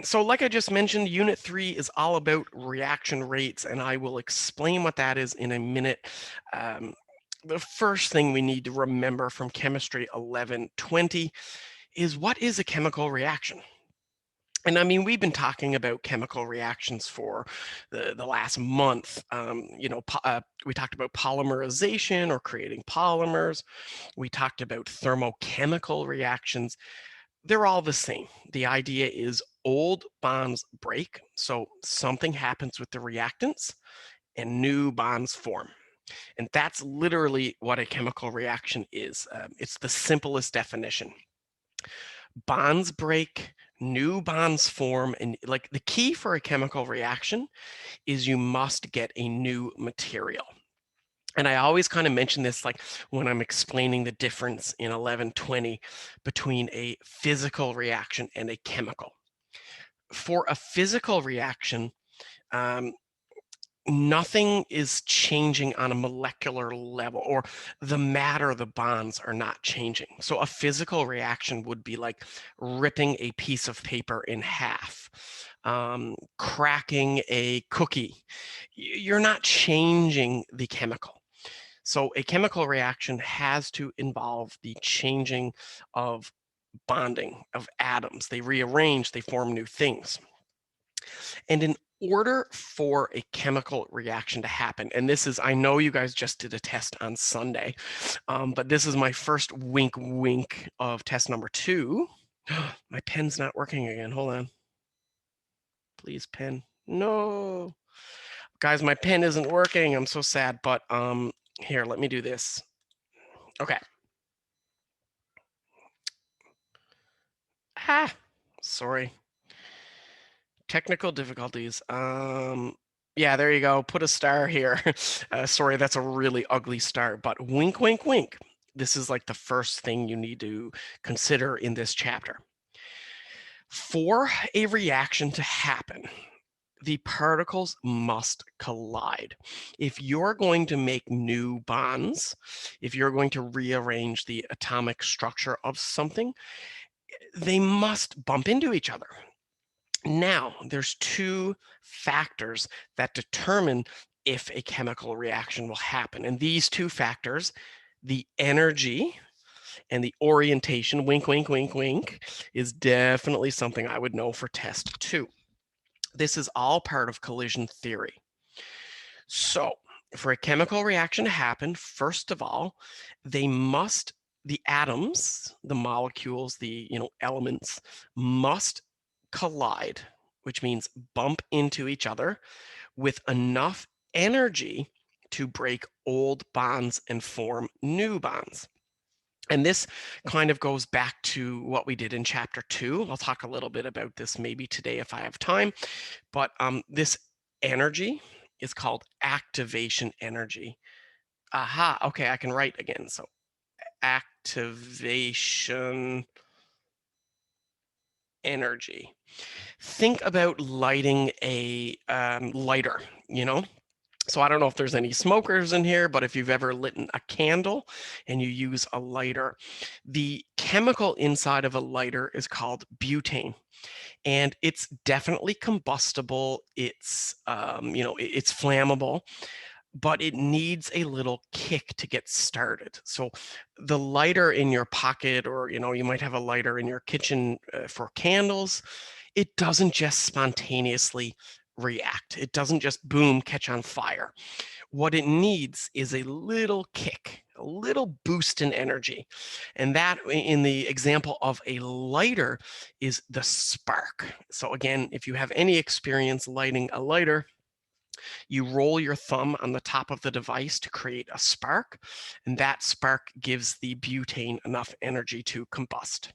So like I just mentioned, Unit 3 is all about reaction rates, and I will explain what that is in a minute. The first thing we need to remember from Chemistry 1120 is what is a chemical reaction? And I mean, we've been talking about chemical reactions for the last month. We talked about polymerization or creating polymers. We talked about thermochemical reactions. They're all the same. The idea is old bonds break, so something happens with the reactants and new bonds form. And that's literally what a chemical reaction is. It's the simplest definition. Bonds break, new bonds form, and like the key for a chemical reaction is you must get a new material. And I always kind of mention this like when I'm explaining the difference in 1120 between a physical reaction and a chemical. For a physical reaction, um, nothing is changing on a molecular level, or the matter, the bonds are not changing. So a physical reaction would be like ripping a piece of paper in half, cracking a cookie. You're not changing the chemical. So a chemical reaction has to involve the changing of bonding of atoms. They rearrange, they form new things. And in order for a chemical reaction to happen, and this is, I know you guys just did a test on Sunday, but this is my first wink wink of test number 2. My pen's not working again. Hold on. Please, pen. No. Guys, my pen isn't working. I'm so sad, but here, let me do this. Okay. Sorry. Technical difficulties. Yeah, there you go. Put a star here. Sorry, that's a really ugly star, but wink, wink, wink. This is like the first thing you need to consider in this chapter. For a reaction to happen, the particles must collide. If you're going to make new bonds, if you're going to rearrange the atomic structure of something, they must bump into each other. Now, there's 2 factors that determine if a chemical reaction will happen. And these 2 factors, the energy and the orientation, wink, wink, wink, wink, is definitely something I would know for test 2. This is all part of collision theory. So, for a chemical reaction to happen, first of all, the atoms, the molecules, the elements must collide, which means bump into each other with enough energy to break old bonds and form new bonds. And this kind of goes back to what we did in chapter 2. I'll talk a little bit about this maybe today if I have time, but this energy is called activation energy. Aha, okay, I can write again. So activation energy. Think about lighting a lighter, So I don't know if there's any smokers in here, but if you've ever lit a candle and you use a lighter, the chemical inside of a lighter is called butane. And it's definitely combustible. It's, it's flammable, but it needs a little kick to get started. So the lighter in your pocket, or, you might have a lighter in your kitchen for candles, it doesn't just spontaneously react. It doesn't just boom, catch on fire. What it needs is a little kick, a little boost in energy. And that, in the example of a lighter, is the spark. So again, if you have any experience lighting a lighter, you roll your thumb on the top of the device to create a spark, and that spark gives the butane enough energy to combust.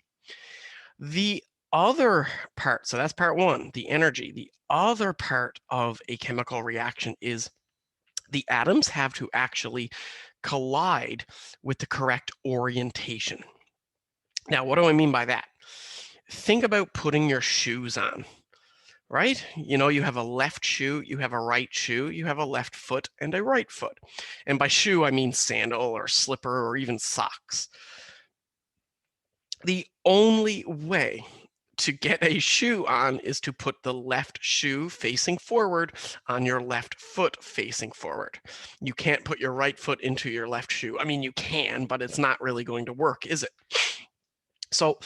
The other part, so that's part 1, the energy. The other part of a chemical reaction is the atoms have to actually collide with the correct orientation. Now, what do I mean by that? Think about putting your shoes on, right? You have a left shoe, you have a right shoe, you have a left foot and a right foot. And by shoe, I mean sandal or slipper or even socks. The only way to get a shoe on is to put the left shoe facing forward on your left foot facing forward. You can't put your right foot into your left shoe. I mean, you can, but it's not really going to work, is it? So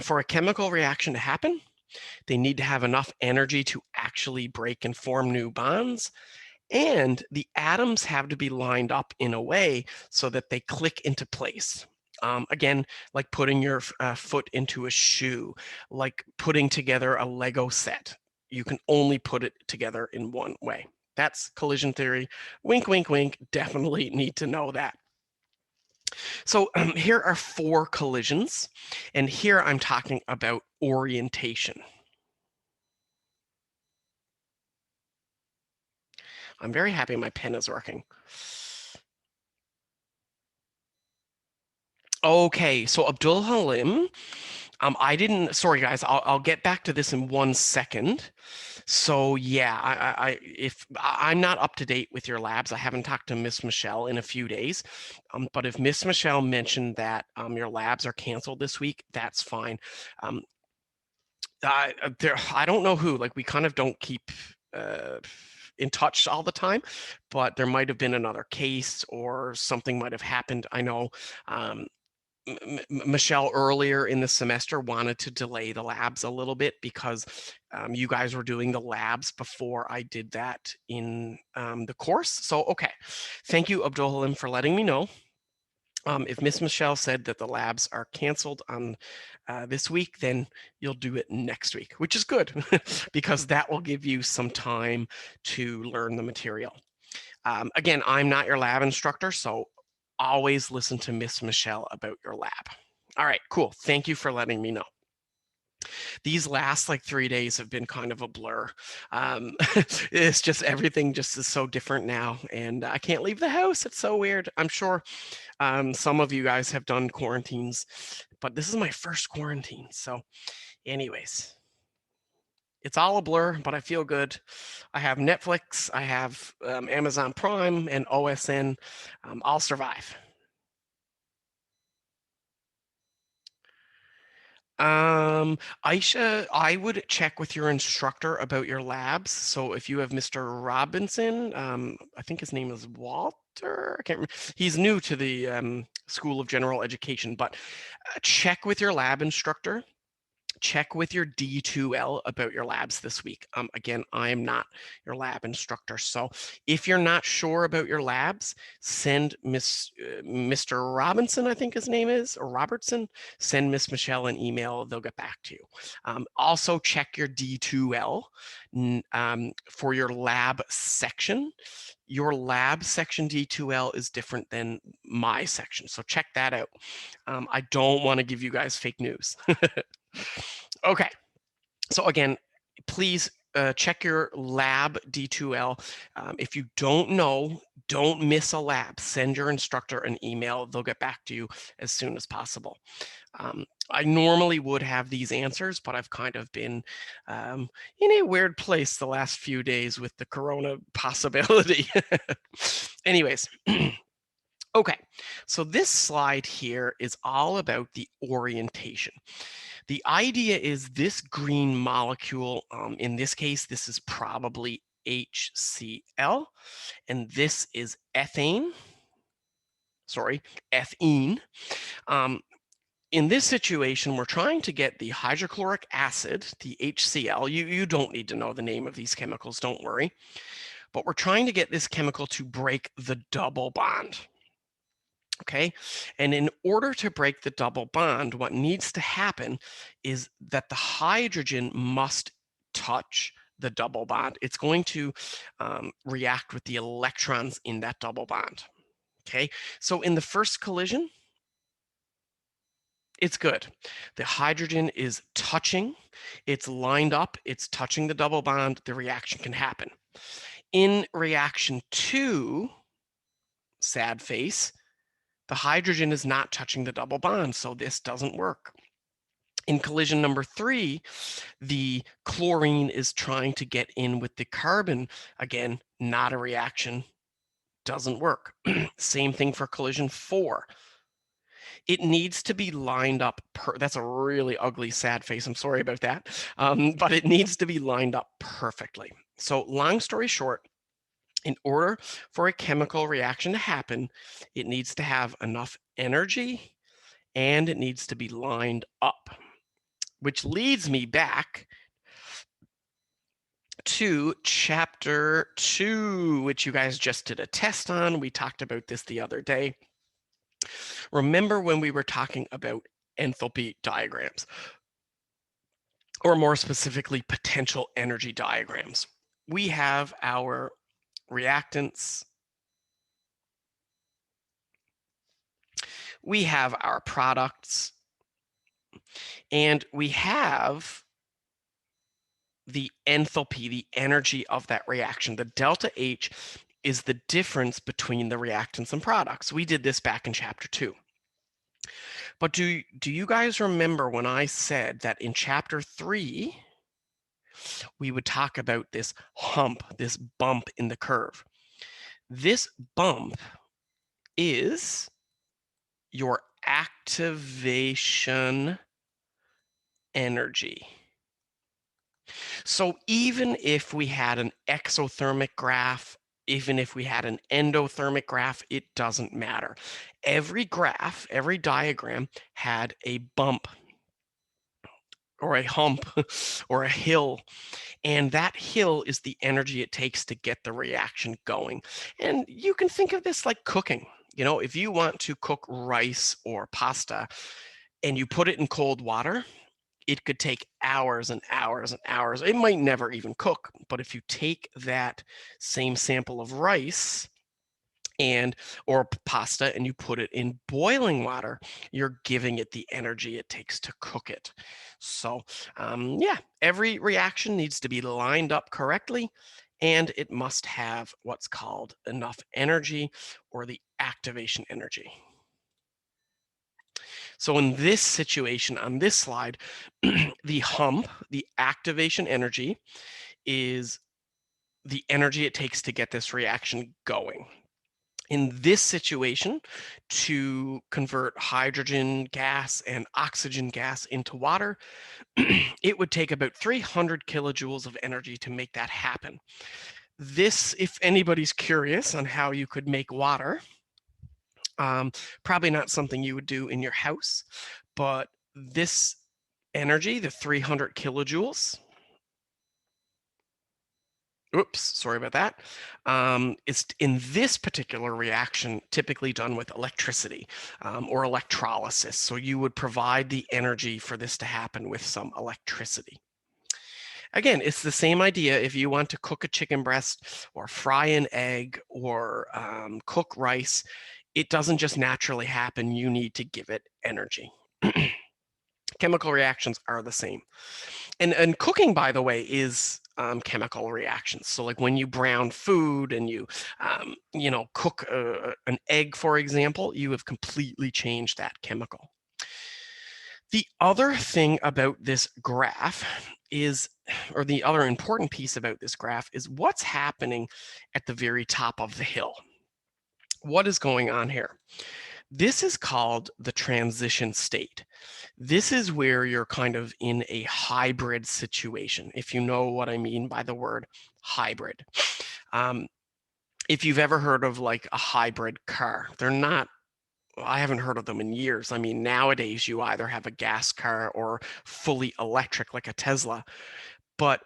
for a chemical reaction to happen, they need to have enough energy to actually break and form new bonds. And the atoms have to be lined up in a way so that they click into place. Again, like putting your foot into a shoe, like putting together a Lego set. You can only put it together in one way. That's collision theory. Wink, wink, wink. Definitely need to know that. So here are 4 collisions, and here I'm talking about orientation. I'm very happy my pen is working. Okay, so Abdul Halim, I didn't, sorry guys, I'll get back to this in 1 second. So yeah, I'm not up to date with your labs. I haven't talked to Miss Michelle in a few days, but if Miss Michelle mentioned that your labs are canceled this week, that's fine. I don't know who, like we kind of don't keep in touch all the time, but there might have been another case or something might have happened. I know Michelle earlier in the semester wanted to delay the labs a little bit because you guys were doing the labs before I did that in the course. So, okay. Thank you, Abdul Halim, for letting me know. If Miss Michelle said that the labs are canceled on this week, then you'll do it next week, which is good because that will give you some time to learn the material. Again, I'm not your lab instructor, so always listen to Miss Michelle about your lab. All right, cool. Thank you for letting me know. These last like 3 days have been kind of a blur. It's just everything just is so different now, and I can't leave the house. It's so weird. I'm sure some of you guys have done quarantines, but this is my first quarantine. So, anyways, it's all a blur, but I feel good. I have Netflix, I have Amazon Prime, and OSN. I'll survive. Aisha, I would check with your instructor about your labs. So if you have Mr. Robinson, I think his name is Walter. I can't remember. He's new to the School of General Education, but check with your lab instructor. Check with your D2L about your labs this week. Again, I am not your lab instructor. So if you're not sure about your labs, send Mr. Robinson, I think his name is, or Robertson, send Miss Michelle an email. They'll get back to you. Also check your D2L for your lab section. Your lab section D2L is different than my section. So check that out. I don't want to give you guys fake news. Okay, so again, please check your lab D2L. If you don't know, don't miss a lab. Send your instructor an email. They'll get back to you as soon as possible. I normally would have these answers, but I've kind of been in a weird place the last few days with the corona possibility. Anyways. Okay, so this slide here is all about the orientation. The idea is this green molecule, in this case, this is probably HCl, and this is ethane. In this situation, we're trying to get the hydrochloric acid, the HCl. You don't need to know the name of these chemicals, don't worry. But we're trying to get this chemical to break the double bond. Okay, and in order to break the double bond, what needs to happen is that the hydrogen must touch the double bond. It's going to react with the electrons in that double bond. Okay, so in the first collision, it's good. The hydrogen is touching, it's lined up, it's touching the double bond, the reaction can happen. In reaction 2, sad face, the hydrogen is not touching the double bond, so this doesn't work. In collision number 3, the chlorine is trying to get in with the carbon. Again, not a reaction, doesn't work. Same thing for collision 4. It needs to be lined up. That's a really ugly, sad face. I'm sorry about that. But it needs to be lined up perfectly. So long story short, in order for a chemical reaction to happen, it needs to have enough energy and it needs to be lined up, which leads me back to chapter 2, which you guys just did a test on. We talked about this the other day. Remember when we were talking about enthalpy diagrams, or more specifically, potential energy diagrams? We have our reactants, we have our products, and we have the enthalpy, the energy of that reaction. The delta H is the difference between the reactants and products. We did this back in chapter 2. But do you guys remember when I said that in chapter 3, we would talk about this hump, this bump in the curve? This bump is your activation energy. So even if we had an exothermic graph, even if we had an endothermic graph, it doesn't matter. Every graph, every diagram had a bump or a hump or a hill. And that hill is the energy it takes to get the reaction going. And you can think of this like cooking. You know, if you want to cook rice or pasta and you put it in cold water, it could take hours and hours and hours. It might never even cook. But if you take that same sample of rice or pasta and you put it in boiling water, you're giving it the energy it takes to cook it. So yeah, every reaction needs to be lined up correctly, and it must have what's called enough energy, or the activation energy. So in this situation on this slide, the hump, the activation energy, is the energy it takes to get this reaction going. In this situation, to convert hydrogen gas and oxygen gas into water, it would take about 300 kilojoules of energy to make that happen. This, if anybody's curious on how you could make water, probably not something you would do in your house, but this energy, the 300 kilojoules, oops, sorry about that. It's in this particular reaction typically done with electricity or electrolysis. So you would provide the energy for this to happen with some electricity. Again, it's the same idea. If you want to cook a chicken breast or fry an egg or cook rice, it doesn't just naturally happen. You need to give it energy. Chemical reactions are the same. And cooking, by the way, is chemical reactions. So like when you brown food and you cook an egg, for example, you have completely changed that chemical. The other thing about this graph is, or the other important piece about this graph, is what's happening at the very top of the hill. What is going on here? This is called the transition state. This is where you're kind of in a hybrid situation, if you know what I mean by the word hybrid. If you've ever heard of like a hybrid car, they're not, I haven't heard of them in years. I mean, nowadays you either have a gas car or fully electric like a Tesla. But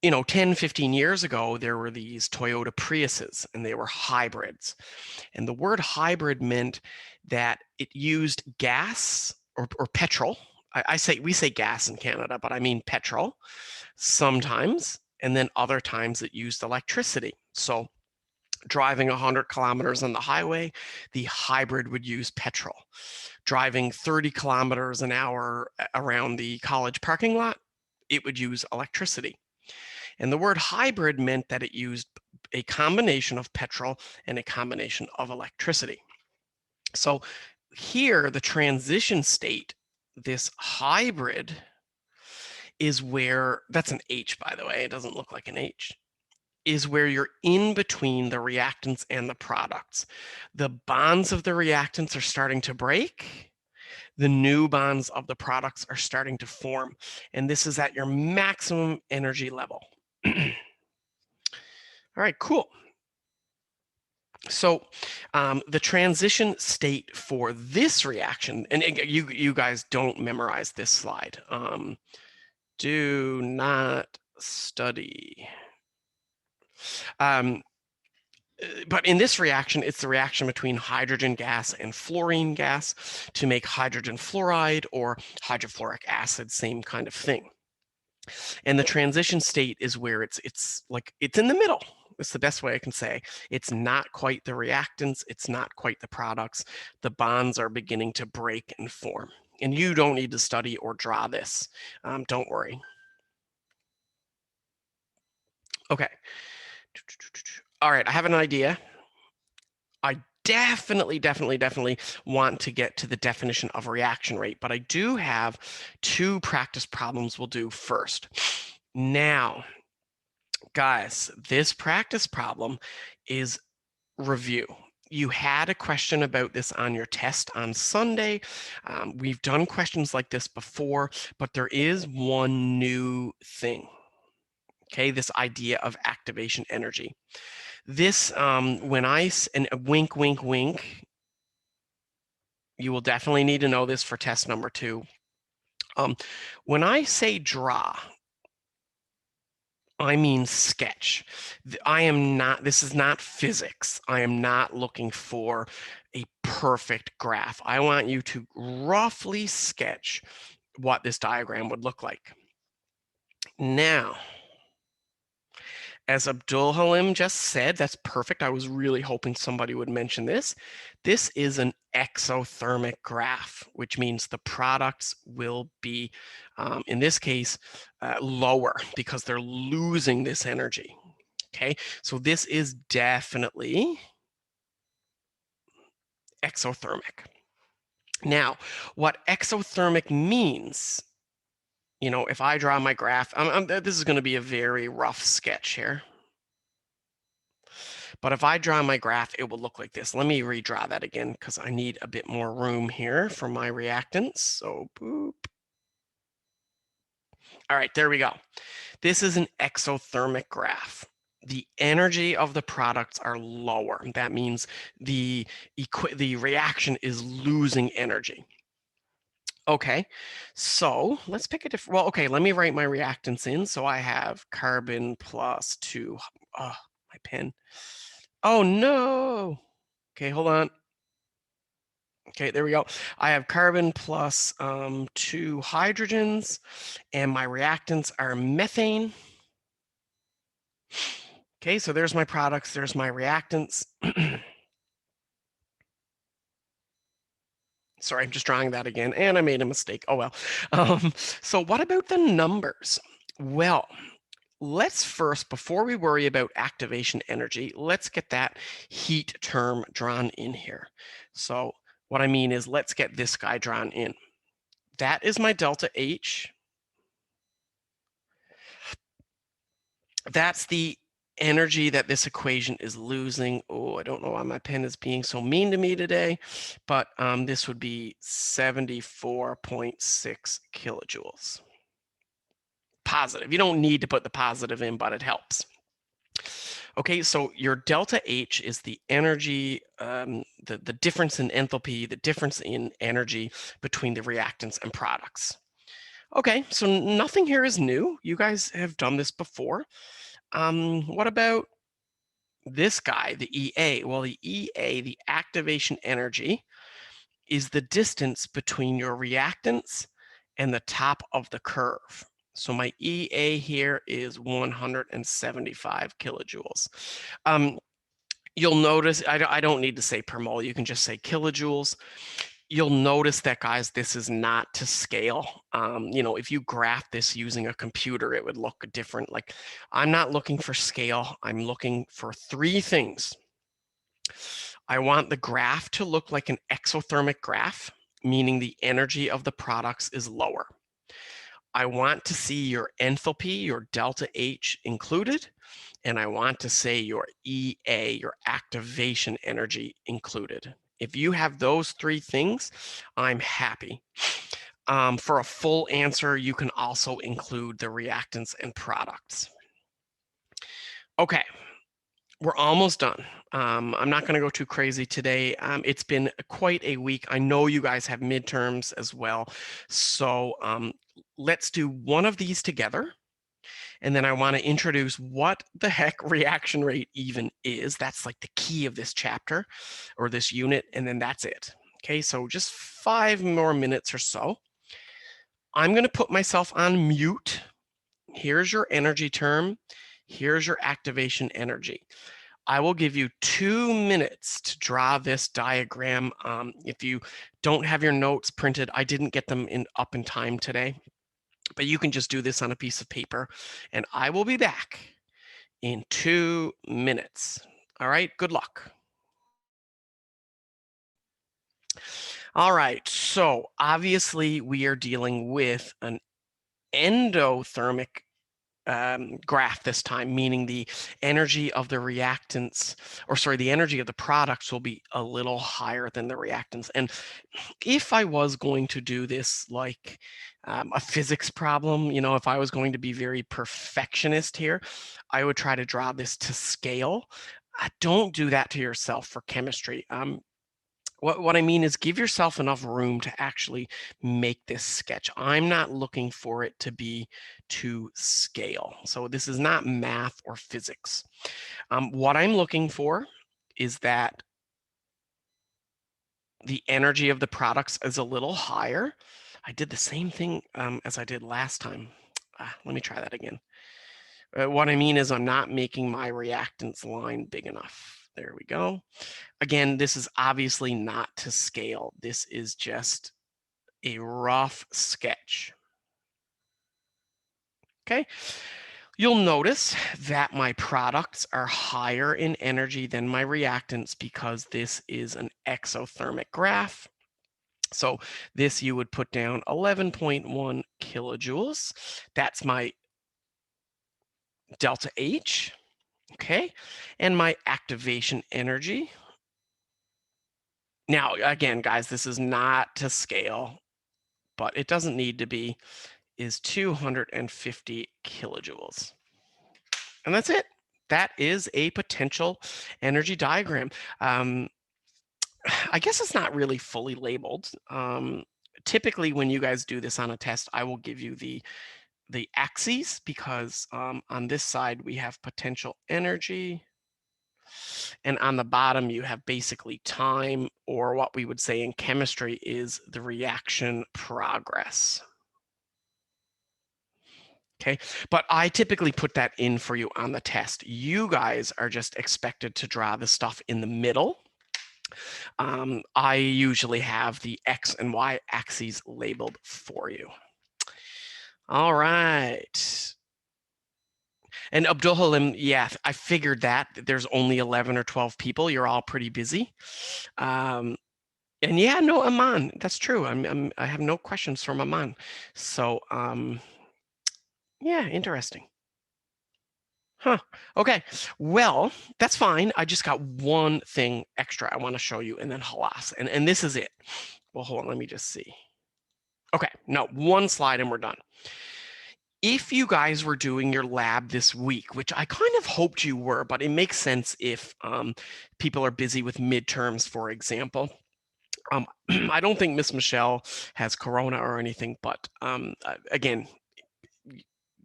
10, 15 years ago, there were these Toyota Priuses and they were hybrids. And the word hybrid meant that it used gas or petrol. We say gas in Canada, but I mean petrol sometimes, and then other times it used electricity. So driving 100 kilometers on the highway, the hybrid would use petrol. Driving 30 kilometers an hour around the college parking lot, it would use electricity. And the word hybrid meant that it used a combination of petrol and a combination of electricity. So here, the transition state, this hybrid, is where, that's an H, by the way, it doesn't look like an H, is where you're in between the reactants and the products. The bonds of the reactants are starting to break, the new bonds of the products are starting to form, and this is at your maximum energy level. All right, cool. So the transition state for this reaction, and you guys don't memorize this slide. Do not study. But in this reaction, it's the reaction between hydrogen gas and fluorine gas to make hydrogen fluoride or hydrofluoric acid, same kind of thing. And the transition state is where it's in the middle. It's the best way I can say. It's not quite the reactants. It's not quite the products. The bonds are beginning to break and form. And you don't need to study or draw this. Don't worry. Okay. All right, I have an idea. I definitely want to get to the definition of reaction rate, but I do have 2 practice problems we'll do first. Now, guys, this practice problem is review. You had a question about this on your test on Sunday. We've done questions like this before, but there is one new thing. Okay, this idea of activation and wink, wink, wink, you will definitely need to know this for test number 2. When I say draw, I mean sketch. This is not physics. I am not looking for a perfect graph. I want you to roughly sketch what this diagram would look like. Now, as Abdul Halim just said, that's perfect. I was really hoping somebody would mention this. This is an exothermic graph, which means the products will be, in this case, lower because they're losing this energy. Okay, so this is definitely exothermic. Now, what exothermic means, if I draw my graph, this is going to be a very rough sketch here. But if I draw my graph, it will look like this. Let me redraw that again because I need a bit more room here for my reactants. So boop. All right, there we go. This is an exothermic graph. The energy of the products are lower. That means the reaction is losing energy. Okay, so let's pick a different, well, okay, let me write my reactants in. So I have carbon plus 2, my pen. Oh no. Okay, hold on. Okay, there we go. I have carbon plus 2 hydrogens, and my reactants are methane. Okay, so there's my products, there's my reactants. Sorry, I'm just drawing that again, and I made a mistake. Oh well. So what about the numbers? Well, let's first, before we worry about activation energy, let's get that heat term drawn in here. So what I mean is, let's get this guy drawn in. That is my delta H. That's the energy that this equation is losing. Oh, I don't know why my pen is being so mean to me today, but this would be 74.6 kilojoules. Positive. You don't need to put the positive in, but it helps. Okay, so your delta H is the energy, the difference in enthalpy, the difference in energy between the reactants and products. Okay, so nothing here is new. You guys have done this before. What about this guy, the EA? Well, the EA, the activation energy, is the distance between your reactants and the top of the curve. So my EA here is 175 kilojoules. You'll notice, I don't need to say per mole, you can just say kilojoules. You'll notice that, guys, this is not to scale. If you graph this using a computer, it would look different. Like, I'm not looking for scale. I'm looking for 3 things. I want the graph to look like an exothermic graph, meaning the energy of the products is lower. I want to see your enthalpy, your delta H included, and I want to say your EA, your activation energy included. If you have those 3 things, I'm happy. For a full answer, you can also include the reactants and products. Okay, we're almost done. I'm not going to go too crazy today. It's been quite a week. I know you guys have midterms as well. So let's do one of these together. And then I want to introduce what the heck reaction rate even is. That's like the key of this chapter or this unit. And then that's it. Okay, so just 5 more minutes or so. I'm going to put myself on mute. Here's your energy term. Here's your activation energy. I will give you 2 minutes to draw this diagram. If you don't have your notes printed, I didn't get them up in time today, but you can just do this on a piece of paper, and I will be back in 2 minutes. All right, good luck. All right, so obviously we are dealing with an endothermic graph this time, meaning the energy of the reactants, or sorry, the energy of the products will be a little higher than the reactants. And if I was going to do this like a physics problem, if I was going to be very perfectionist here, I would try to draw this to scale. Don't do that to yourself for chemistry. What I mean is give yourself enough room to actually make this sketch. I'm not looking for it to be to scale. So this is not math or physics. What I'm looking for is that the energy of the products is a little higher. I did the same thing as I did last time. Let me try that again. What I mean is I'm not making my reactants line big enough. There we go. Again, this is obviously not to scale. This is just a rough sketch. Okay, you'll notice that my products are higher in energy than my reactants because this is an exothermic graph. So this you would put down 11.1 kilojoules. That's my delta H, okay? And my activation energy. Now, again, guys, this is not to scale, but it doesn't need to be, is 250 kilojoules. And that's it. That is a potential energy diagram. I guess it's not really fully labeled. Typically, when you guys do this on a test, I will give you the axes because on this side we have potential energy, and on the bottom you have basically time, or what we would say in chemistry is the reaction progress. Okay, but I typically put that in for you on the test. You guys are just expected to draw the stuff in the middle. I usually have the X and Y axes labeled for you. All right. And Abdul Halim, yeah, I figured that. There's only 11 or 12 people. You're all pretty busy. And yeah, no, Aman, that's true. I have no questions from Aman. So yeah, interesting. Huh. Okay. Well, that's fine. I just got one thing extra I want to show you, and then halas. And this is it. Well, hold on. Let me just see. Okay. No, one slide and we're done. If you guys were doing your lab this week, which I kind of hoped you were, but it makes sense if people are busy with midterms, for example. I don't think Miss Michelle has corona or anything, but again,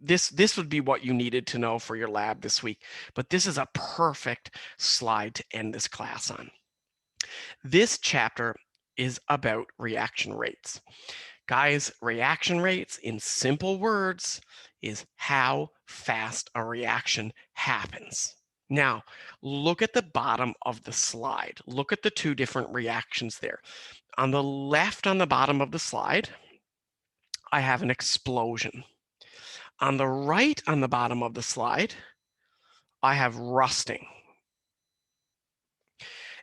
this would be what you needed to know for your lab this week. But this is a perfect slide to end this class on. This chapter is about reaction rates. Guys, reaction rates in simple words is how fast a reaction happens. Now, look at the bottom of the slide. Look at the 2 different reactions there. On the left, on the bottom of the slide, I have an explosion. On the right, on the bottom of the slide, I have rusting.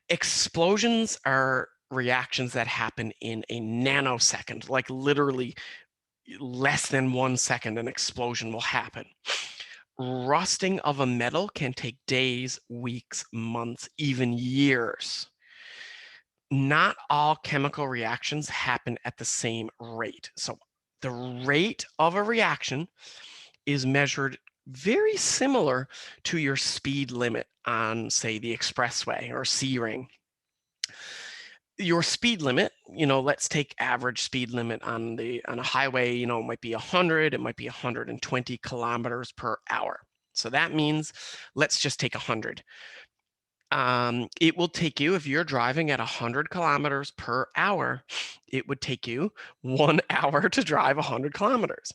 Explosions are reactions that happen in a nanosecond, like literally less than 1 second, an explosion will happen. Rusting of a metal can take days, weeks, months, even years. not all chemical reactions happen at the same rate. So the rate of a reaction is measured very similar to your speed limit on, say, the expressway or C ring. Your speed limit, let's take average speed limit on a highway, it might be 100, it might be 120 kilometers per hour. So that means, let's just take 100. It will take you, if you're driving at 100 kilometers per hour, it would take you 1 hour to drive 100 kilometers.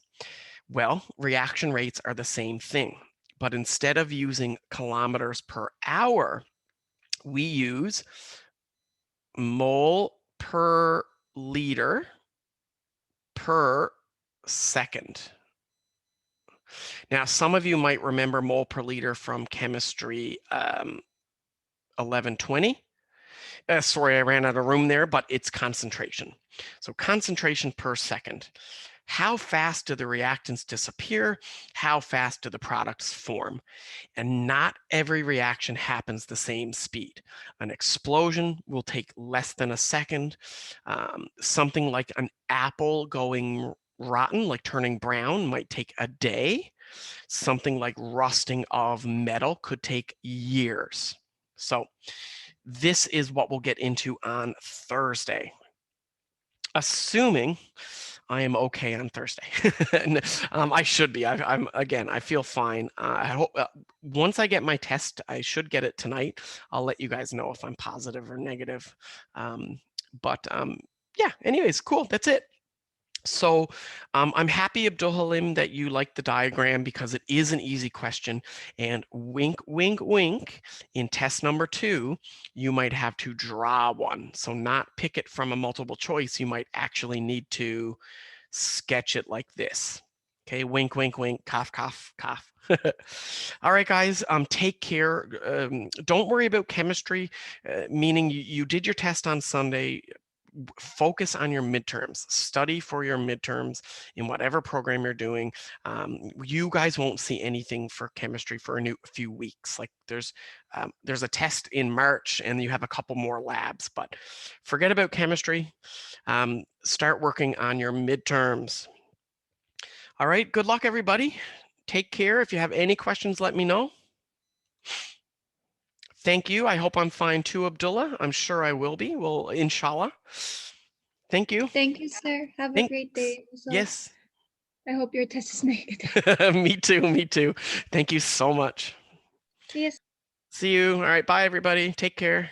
Well, reaction rates are the same thing, but instead of using kilometers per hour, we use mole per liter per second. Now, some of you might remember mole per liter from chemistry 1120. Sorry, I ran out of room there, but it's concentration. So concentration per second. How fast do the reactants disappear? How fast do the products form? And not every reaction happens the same speed. An explosion will take less than a second. Something like an apple going rotten, like turning brown, might take a day. Something like rusting of metal could take years. So this is what we'll get into on Thursday, assuming I am okay on Thursday. And, I should be. I feel fine. I hope once I get my test, I should get it tonight. I'll let you guys know if I'm positive or negative. Yeah, anyways, cool. That's it. So I'm happy, Abdul Halim, that you like the diagram because it is an easy question. And wink, wink, wink, in test number 2, you might have to draw one. So not pick it from a multiple choice. You might actually need to sketch it like this. Okay, wink, wink, wink, cough, cough, cough. All right, guys, take care. Don't worry about chemistry, meaning you did your test on Sunday. Focus on your midterms. Study for your midterms in whatever program you're doing. You guys won't see anything for chemistry for a few weeks. Like there's a test in March and you have a couple more labs, but forget about chemistry. Start working on your midterms. All right, good luck, everybody. Take care. If you have any questions, let me know. Thank you. I hope I'm fine too, Abdullah. I'm sure I will be. Well, inshallah. Thank you. Thank you, sir. Have a great day. So Yes. I hope your test is negative. Me too. Me too. Thank you so much. See you. See you. All right. Bye, everybody. Take care.